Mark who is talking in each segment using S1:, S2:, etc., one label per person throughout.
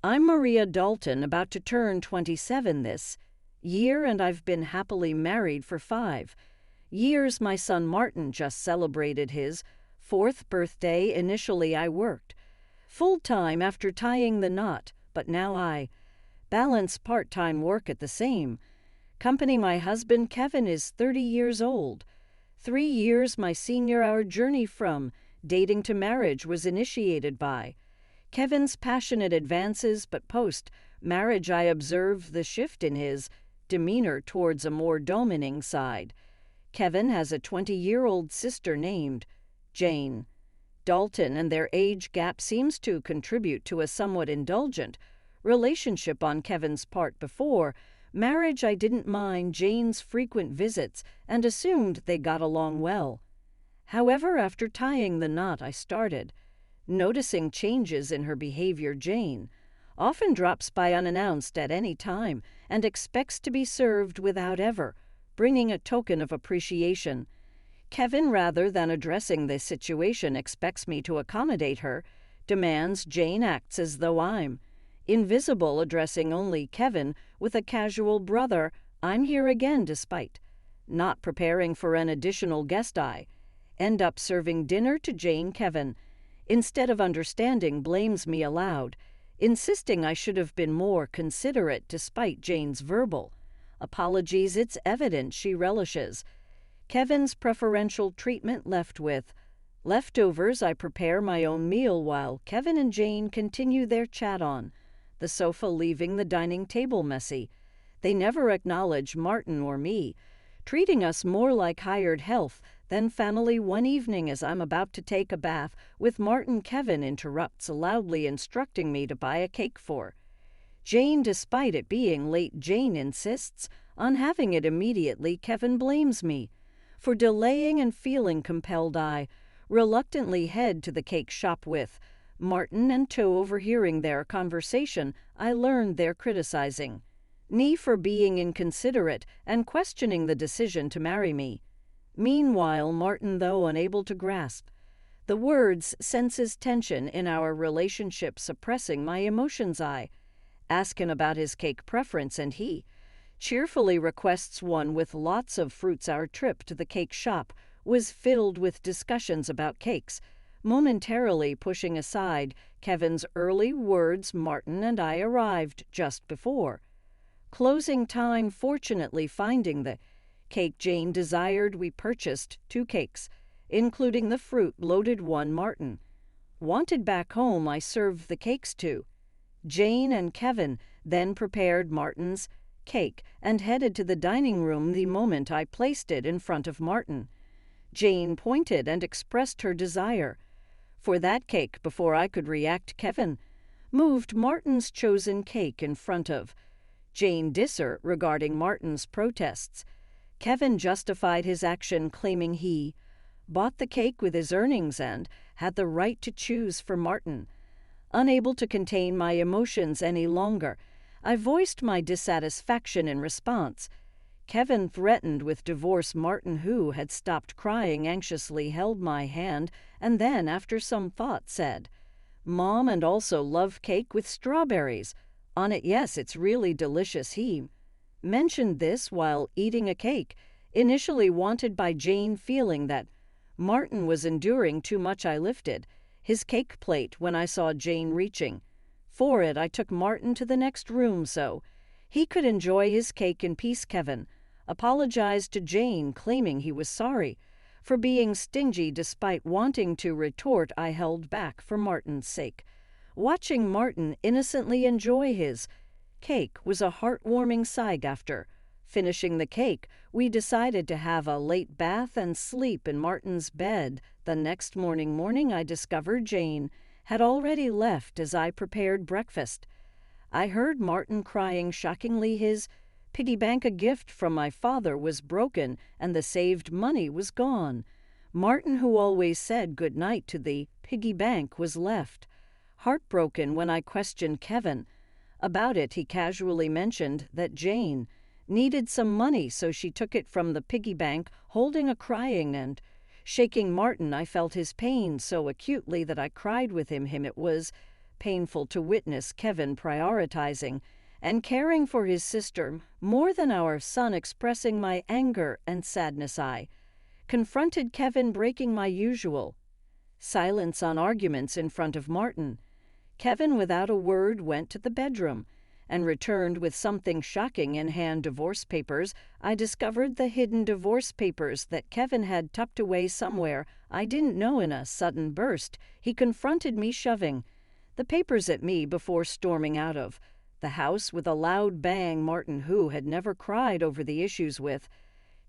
S1: I'm Maria Dalton, about to turn 27 this year, and I've been happily married for 5 years. My son Martin just celebrated his 4th birthday. Initially, I worked full-time after tying the knot, but now I balance part-time work at the same company. My husband Kevin is 30 years old, 3 years my senior. Our journey from dating to marriage was initiated by Kevin's passionate advances, but post-marriage I observed the shift in his demeanor towards a more dominating side. Kevin has a 20-year-old sister named Jane Dalton, and their age gap seems to contribute to a somewhat indulgent relationship on Kevin's part. Before marriage, I didn't mind Jane's frequent visits and assumed they got along well. However, after tying the knot, I started noticing changes in her behavior. Jane often drops by unannounced at any time and expects to be served without ever bringing a token of appreciation. Kevin, rather than addressing this situation, expects me to accommodate her demands. Jane acts as though I'm invisible, addressing only Kevin with a casual "brother, I'm here again." Despite not preparing for an additional guest, I end up serving dinner to Jane. Kevin, instead of understanding, blames me aloud, insisting I should have been more considerate. Despite Jane's verbal apologies, it's evident she relishes Kevin's preferential treatment. Left with leftovers, I prepare my own meal while Kevin and Jane continue their chat on the sofa, leaving the dining table messy. They never acknowledge Martin or me, treating us more like hired help than family. One evening, as I'm about to take a bath with Martin, Kevin interrupts, loudly instructing me to buy a cake for Jane. Despite it being late, Jane insists on having it immediately. Kevin blames me for delaying, and feeling compelled, I reluctantly head to the cake shop with Martin and To. Overhearing their conversation, I learned they're criticizing me for being inconsiderate and questioning the decision to marry me. Meanwhile, Martin, though unable to grasp the words, senses tension in our relationship. Suppressing my emotions, I ask him about his cake preference, and he cheerfully requests one with lots of fruits. Our trip to the cake shop was filled with discussions about cakes. Momentarily pushing aside Kevin's early words, Martin and I arrived just before closing time, fortunately finding the cake Jane desired. We purchased 2 cakes, including the fruit-loaded one Martin wanted back home. I served the cakes to Jane and Kevin, then prepared Martin's cake and headed to the dining room. The moment I placed it in front of Martin, Jane pointed and expressed her desire for that cake. Before I could react, Kevin moved Martin's chosen cake in front of Jane. Disregarding Martin's protests, Kevin justified his action, claiming he bought the cake with his earnings and had the right to choose for Martin. Unable to contain my emotions any longer, I voiced my dissatisfaction. In response, Kevin threatened with divorce. Martin, who had stopped crying, anxiously held my hand and then, after some thought, said, "Mom, and also love cake with strawberries on it." "Yes, it's really delicious." He mentioned this while eating a cake initially wanted by Jane. Feeling that Martin was enduring too much, I lifted his cake plate. When I saw Jane reaching for it, I took Martin to the next room so he could enjoy his cake in peace. Kevin apologized to Jane, claiming he was sorry for being stingy. Despite wanting to retort, I held back for Martin's sake. Watching Martin innocently enjoy his cake was a heartwarming sight. After finishing the cake, we decided to have a late bath and sleep in Martin's bed. The next morning, I discovered Jane had already left. As I prepared breakfast, I heard Martin crying. Shockingly, his piggy bank, a gift from my father, was broken and the saved money was gone. Martin, who always said good night to the piggy bank, was left heartbroken. When I questioned Kevin about it, he casually mentioned that Jane needed some money, so she took it from the piggy bank. Holding a crying and shaking Martin, I felt his pain so acutely that I cried with him. It was painful to witness Kevin prioritizing and caring for his sister more than our son, expressing my anger and sadness. I confronted Kevin, breaking my usual silence on arguments in front of Martin. Kevin, without a word, went to the bedroom and returned with something shocking in hand: divorce papers. I discovered the hidden divorce papers that Kevin had tucked away somewhere. I didn't know. In a sudden burst, he confronted me, shoving the papers at me before storming out of the house with a loud bang. Martin, who had never cried over the issues with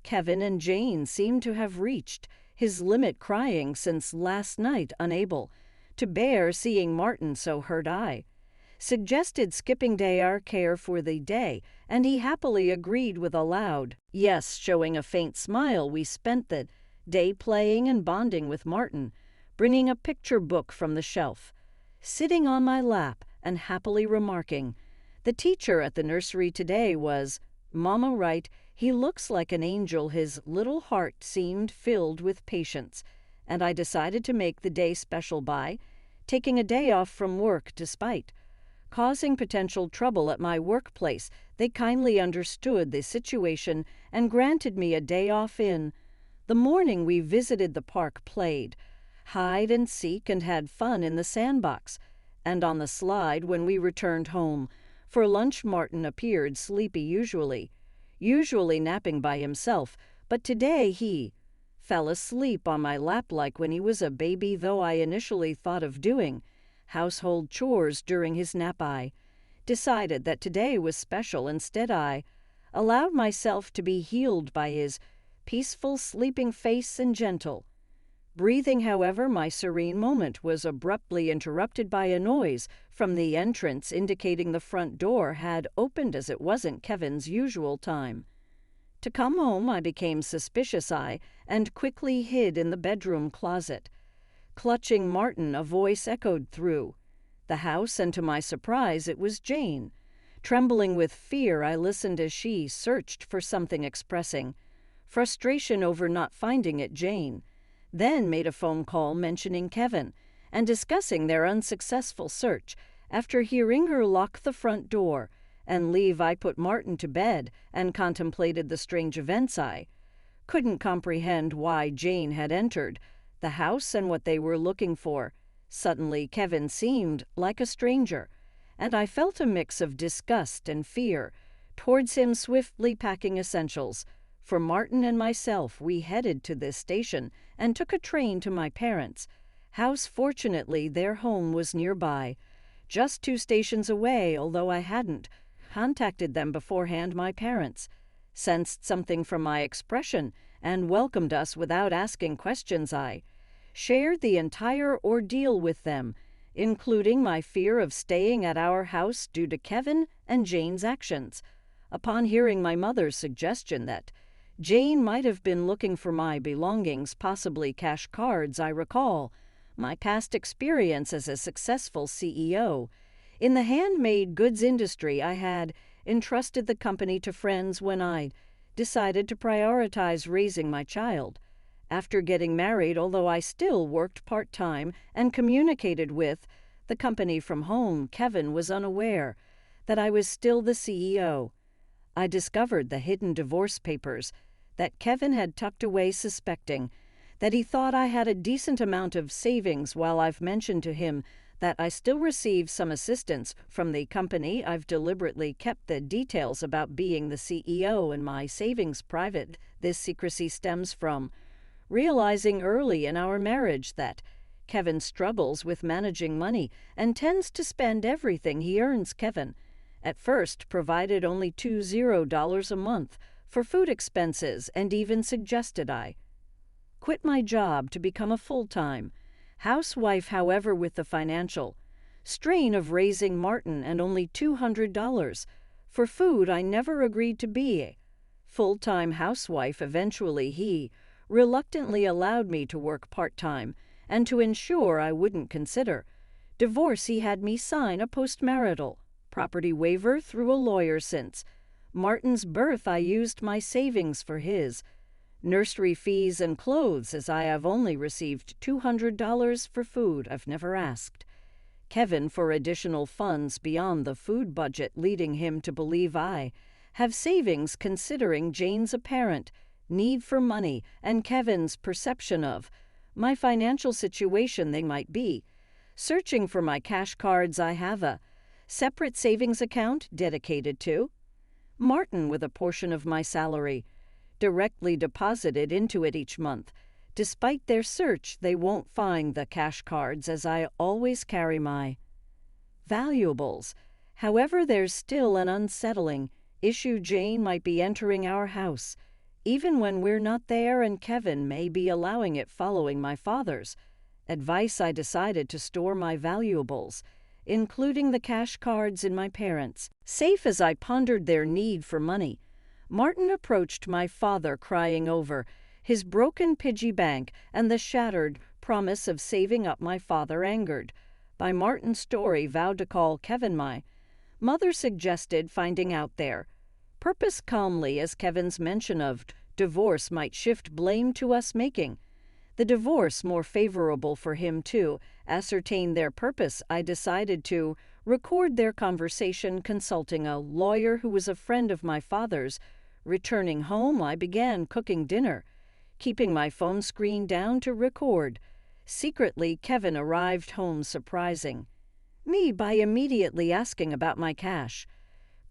S1: Kevin and Jane, seemed to have reached his limit, crying since last night, unable to bear seeing Martin so hurt. I suggested skipping day care for the day, and he happily agreed with a loud yes, showing a faint smile. We spent the day playing and bonding with Martin, bringing a picture book from the shelf, sitting on my lap, and happily remarking, "The teacher at the nursery today was Mama right. He looks like an angel." His little heart seemed filled with patience, and I decided to make the day special by taking a day off from work. Despite causing potential trouble at my workplace, they kindly understood the situation and granted me a day off. In the morning, we visited the park, played hide and seek, and had fun in the sandbox and on the slide. When we returned home for lunch, Martin appeared sleepy, usually napping by himself, but today he fell asleep on my lap like when he was a baby. Though I initially thought of doing household chores during his nap, I decided that today was special. Instead, I allowed myself to be healed by his peaceful sleeping face and gentle breathing. However, my serene moment was abruptly interrupted by a noise from the entrance, indicating the front door had opened, as it wasn't Kevin's usual time to come home. I became suspicious and quickly hid in the bedroom closet. Clutching Martin, a voice echoed through the house, and to my surprise, it was Jane. Trembling with fear, I listened as she searched for something, expressing frustration over not finding it. Jane then made a phone call mentioning Kevin and discussing their unsuccessful search. After hearing her lock the front door and leave, I put Martin to bed and contemplated the strange events. I couldn't comprehend why Jane had entered the house and what they were looking for. Suddenly, Kevin seemed like a stranger, and I felt a mix of disgust and fear towards him. Swiftly packing essentials for Martin and myself, we headed to this station and took a train to my parents' house. Fortunately, their home was nearby, just 2 stations away. Although I hadn't contacted them beforehand, my parents sensed something from my expression and welcomed us without asking questions. I shared the entire ordeal with them, including my fear of staying at our house due to Kevin and Jane's actions. Upon hearing my mother's suggestion that Jane might have been looking for my belongings, possibly cash cards, I recall my past experience as a successful CEO in the handmade goods industry. I had entrusted the company to friends when I decided to prioritize raising my child. After getting married, although I still worked part-time and communicated with the company from home, Kevin was unaware that I was still the CEO. I discovered the hidden divorce papers that Kevin had tucked away, suspecting that he thought I had a decent amount of savings. While I've mentioned to him that I still receive some assistance from the company, I've deliberately kept the details about being the CEO and my savings private. This secrecy stems from realizing early in our marriage that Kevin struggles with managing money and tends to spend everything he earns. Kevin at first provided only $20 a month for food expenses and even suggested I quit my job to become a full-time housewife. However, with the financial strain of raising Martin and only $200 for food, I never agreed to be a full-time housewife. Eventually, he reluctantly allowed me to work part-time, and to ensure I wouldn't consider divorce, he had me sign a postmarital property waiver through a lawyer. Since Martin's birth, I used my savings for his nursery fees and clothes, as I have only received $200 for food. I've never asked Kevin for additional funds beyond the food budget, leading him to believe I have savings, considering Jane's apparent need for money and Kevin's perception of my financial situation. They might be searching for my cash cards. I have a separate savings account dedicated to Martin with a portion of my salary directly deposited into it each month. Despite their search, they won't find the cash cards, as I always carry my valuables. However, there's still an unsettling issue. Jane might be entering our house even when we're not there, and Kevin may be allowing it. Following my father's advice, I decided to store my valuables, including the cash cards, in my parents' safe. As I pondered their need for money, Martin approached my father, crying over his broken piggy bank and the shattered promise of saving up. My father, angered by Martin's story, vowed to call Kevin. My mother suggested finding out their purpose calmly, as Kevin's mention of divorce might shift blame to us, making the divorce more favorable for him. To ascertain their purpose, I decided to record their conversation, consulting a lawyer who was a friend of my father's. Returning home, I began cooking dinner, keeping my phone screen down to record. Secretly, Kevin arrived home, surprising me by immediately asking about my cash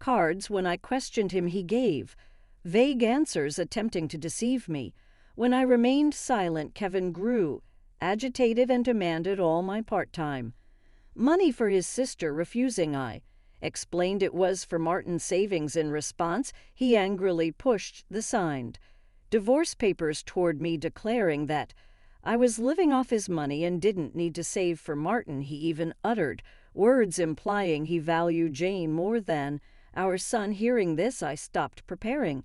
S1: cards. When I questioned him, he gave vague answers, attempting to deceive me. When I remained silent, Kevin grew agitated and demanded all my part-time money for his sister. Refusing, I explained it was for Martin's savings. In response, he angrily pushed the signed divorce papers toward me, declaring that I was living off his money and didn't need to save for Martin. He even uttered words implying he valued Jane more than our son. Hearing this, I stopped preparing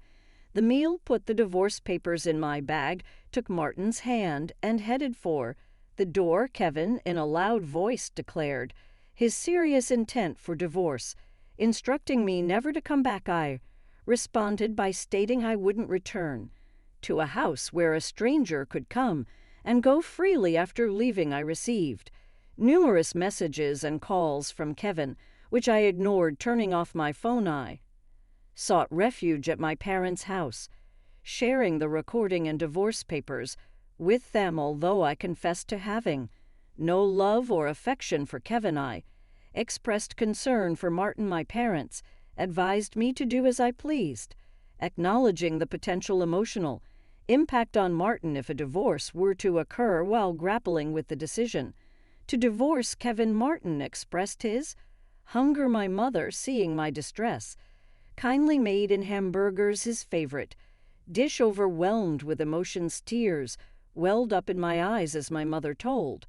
S1: the meal, put the divorce papers in my bag, took Martin's hand, and headed for the door. Kevin, in a loud voice, declared his serious intent for divorce, instructing me never to come back. I responded by stating I wouldn't return to a house where a stranger could come and go freely. After leaving, I received numerous messages and calls from Kevin, which I ignored. Turning off my phone, I sought refuge at my parents' house, sharing the recording and divorce papers with them. Although I confessed to having no love or affection for Kevin, I expressed concern for Martin. My parents advised me to do as I pleased, acknowledging the potential emotional impact on Martin if a divorce were to occur. While grappling with the decision to divorce Kevin, Martin expressed his hunger. My mother, seeing my distress, kindly made in hamburgers his favorite dish. Overwhelmed with emotions, tears welled up in my eyes as my mother told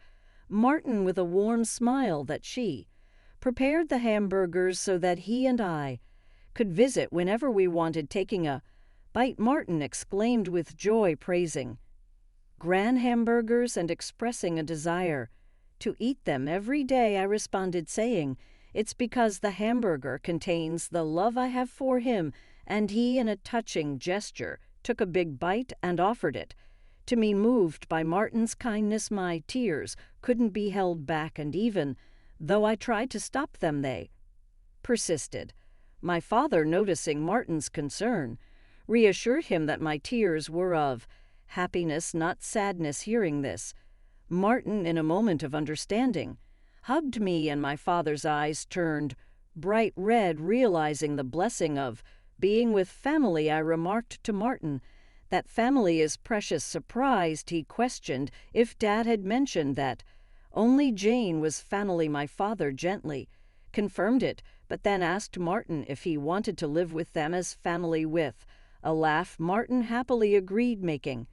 S1: Martin with a warm smile that she prepared the hamburgers so that he and I could visit whenever we wanted. Taking a bite, Martin exclaimed with joy, praising Gran hamburgers and expressing a desire to eat them every day. I responded, saying it's because the hamburger contains the love I have for him, and he, in a touching gesture, took a big bite and offered it to me. Moved by Martin's kindness, my tears couldn't be held back, and even though I tried to stop them, they persisted. My father, noticing Martin's concern, reassured him that my tears were of happiness, not sadness. Hearing this, Martin, in a moment of understanding, hugged me, and my father's eyes turned bright red. Realizing the blessing of being with family, I remarked to Martin that family is precious. Surprised, he questioned if Dad had mentioned that only Jane was family. My father gently confirmed it, but then asked Martin if he wanted to live with them as family. With a laugh, Martin happily agreed, making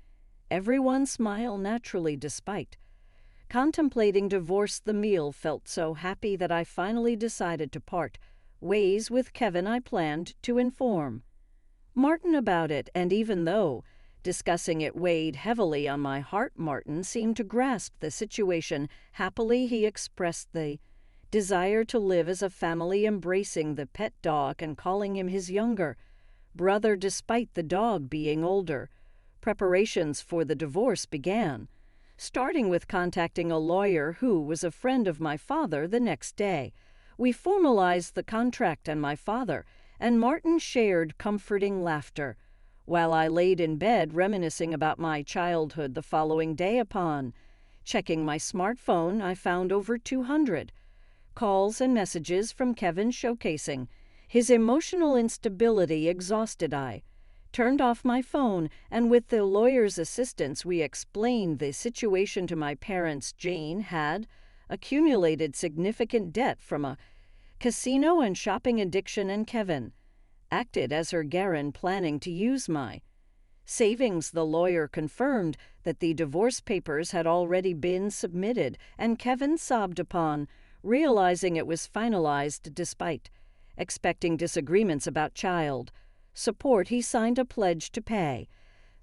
S1: everyone smile naturally. Despite contemplating divorce, the meal felt so happy that I finally decided to part ways with Kevin. I planned to inform Martin about it, and even though discussing it weighed heavily on my heart, Martin seemed to grasp the situation happily. He expressed the desire to live as a family, embracing the pet dog and calling him his younger brother. Despite the dog being older, preparations for the divorce began starting with contacting a lawyer who was a friend of my father the next day. We formalized the contract and my father, and Martin shared comforting laughter, while I laid in bed reminiscing about my childhood the following day. Upon checking my smartphone, I found over 200 calls and messages from Kevin showcasing his emotional instability. Exhausted, I turned off my phone, and with the lawyer's assistance, we explained the situation to my parents. Jane had accumulated significant debt from a casino and shopping addiction, and Kevin acted as her guarantor, planning to use my savings. The lawyer confirmed that the divorce papers had already been submitted, and Kevin sobbed upon realizing it was finalized. Despite expecting disagreements about child support, he signed a pledge to pay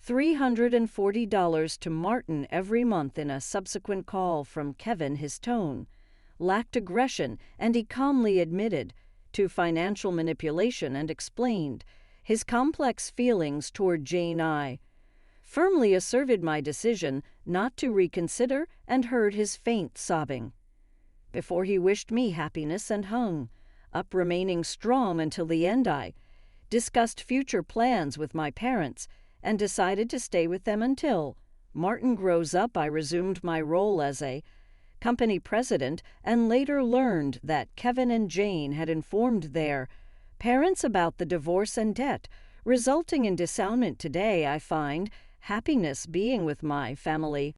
S1: $340 to Martin every month. In a subsequent call from Kevin, his tone lacked aggression, and he calmly admitted to financial manipulation and explained his complex feelings toward Jane. I firmly asserted my decision not to reconsider and heard his faint sobbing before he wished me happiness and hung up, remaining strong until the end. I discussed future plans with my parents and decided to stay with them until Martin grows up. I resumed my role as a company president and later learned that Kevin and Jane had informed their parents about the divorce and debt, resulting in dissownment. Today, I find happiness being with my family.